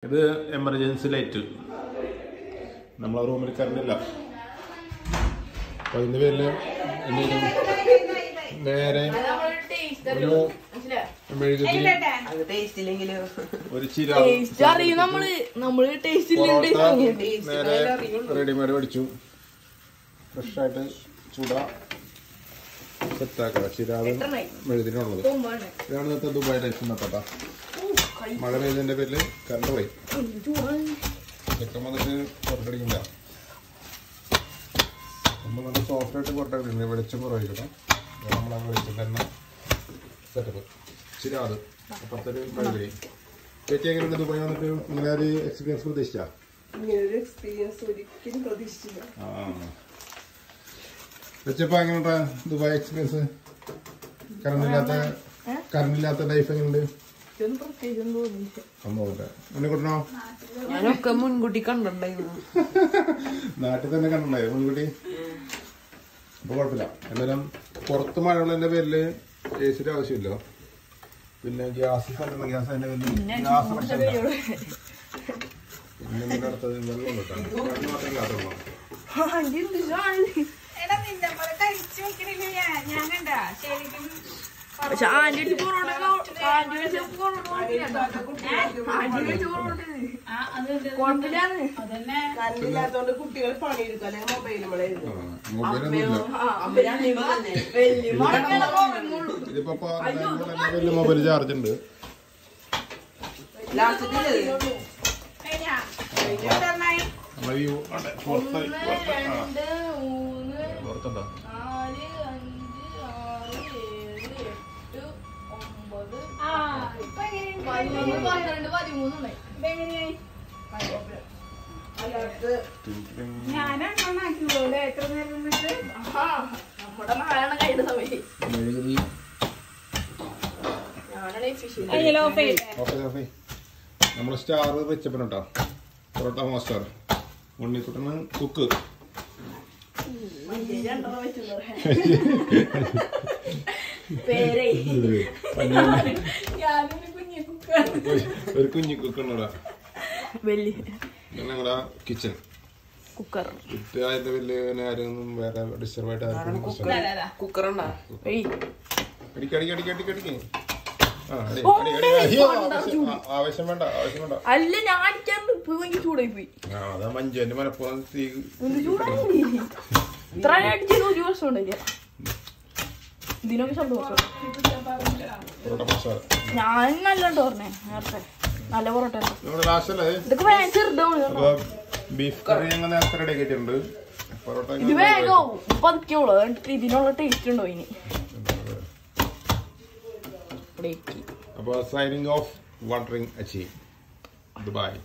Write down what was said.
ഇത് emergency light. നമ്മളെ റൂമിൽ കറണ്ടില്ല. അപ്പൊ അതിന്റെ പേരില് നേരെ ഒരു നേരെ റെഡിമെയ്ഡ് മേടിച്ചു. ഫ്രഷ് ആയിട്ട് ചൂട സെറ്റാക്കാം. ചിരാത് മെഴുതിനുള്ളത്. ഇതാണ് ഇന്നത്തെ ദുബായ് ലൈഫ്. ഇന്നത്തെ മഴ പെയ്തതിന്റെ പേരില് കറണ്ട് പോയി. ചെക്കൻ വന്നിട്ട് പുറത്തടിക്കില്ല. നമ്മൾ നല്ല സോഫ്റ്റ് ആയിട്ട് പുറത്തടിക്കുന്നത്. വെളിച്ചം കുറവായിക്കട്ടെ. നമ്മളെ വെളിച്ചം തന്നെ സെറ്റപ്പ്. ചിരാത് അപ്പുറത്തൊരു മെഴുതി. ചേച്ചി എങ്ങനെയുണ്ട് ദുബായ് വന്നിട്ട്? ഇങ്ങനെ ഒരു എക്സ്പീരിയൻസ് പ്രതീക്ഷിച്ചാ? വെച്ചപ്പോ എങ്ങനെയുണ്ടാ ദുബായ് എക്സ്പീരിയൻസ്? കറണ്ടില്ലാത്ത ലൈഫ് എങ്ങനെയുണ്ട്? ഞാനൊക്കെ മുൻകൂട്ടി കണ്ടിട്ടുണ്ടായിരുന്നു. നാട്ടിൽ തന്നെ കണ്ടിട്ടുണ്ടായോ മുൻകൂട്ടി? അപ്പൊ കുഴപ്പമില്ല. എന്നാലും പുറത്ത് മഴയുള്ളതിന്റെ പേരില് ഏസിയുടെ ആവശ്യമില്ല. പിന്നെ ഗ്യാസ് ഗ്യാസ് അതിന്റെ പേരിൽ ഗ്യാസ് പിന്നെ അടുത്തത് വെള്ളം കിട്ടാം. പക്ഷെ ആന്റി കറണ്ടില്ലാത്തോണ്ട് കുട്ടികൾ പണിയെടുക്കും. അല്ലെങ്കിൽ മൊബൈൽ ചാർജ് ഉണ്ട്. പുറത്തുണ്ടോ? നമ്മളെ സ്റ്റാർ വെച്ചപ്പോ പൊറോട്ട മാസ്റ്റർ ഉണ്ണിക്കുട്ടന് കുക്ക്. ഒരു കുഞ്ഞു കുക്കണോടാ. ഞങ്ങളുടെ കിച്ചൺ കുക്കർ അതിന്റെ വലിയ ആരും വേറെ ഡിസ്റ്റർബ് ആയിട്ട് കുക്കറുണ്ടോ? ആവശ്യം വേണ്ട ആവശ്യം വേണ്ട. അല്ല ഞാൻ ചൂടായി പോയി. അതാ മഞ്ജുവിന്റെ മലപ്പുറം തീ ഇത്ര അടിച്ചത് ഒരു വർഷം ഉണ്ടായില്ല. ഇതിനൊക്കെ ശബ്ദം ഞാൻ നല്ലോണ്ട് പറഞ്ഞേ നേരത്തെ. നല്ല പൊറോട്ട ഇതൊക്കെ ചെറുതാണ്. ബീഫ് കറി ഞങ്ങൾ നേരത്തെ റെഡി ആക്കിയിട്ടുണ്ട്. പൊറോട്ട ഇത് വേഗം പതുക്കുള്ളൂ. ഇതിനുള്ള ടേസ്റ്റ് ഉണ്ടോ ഇനി? അപ്പോൾ signing off watering achieve Dubai.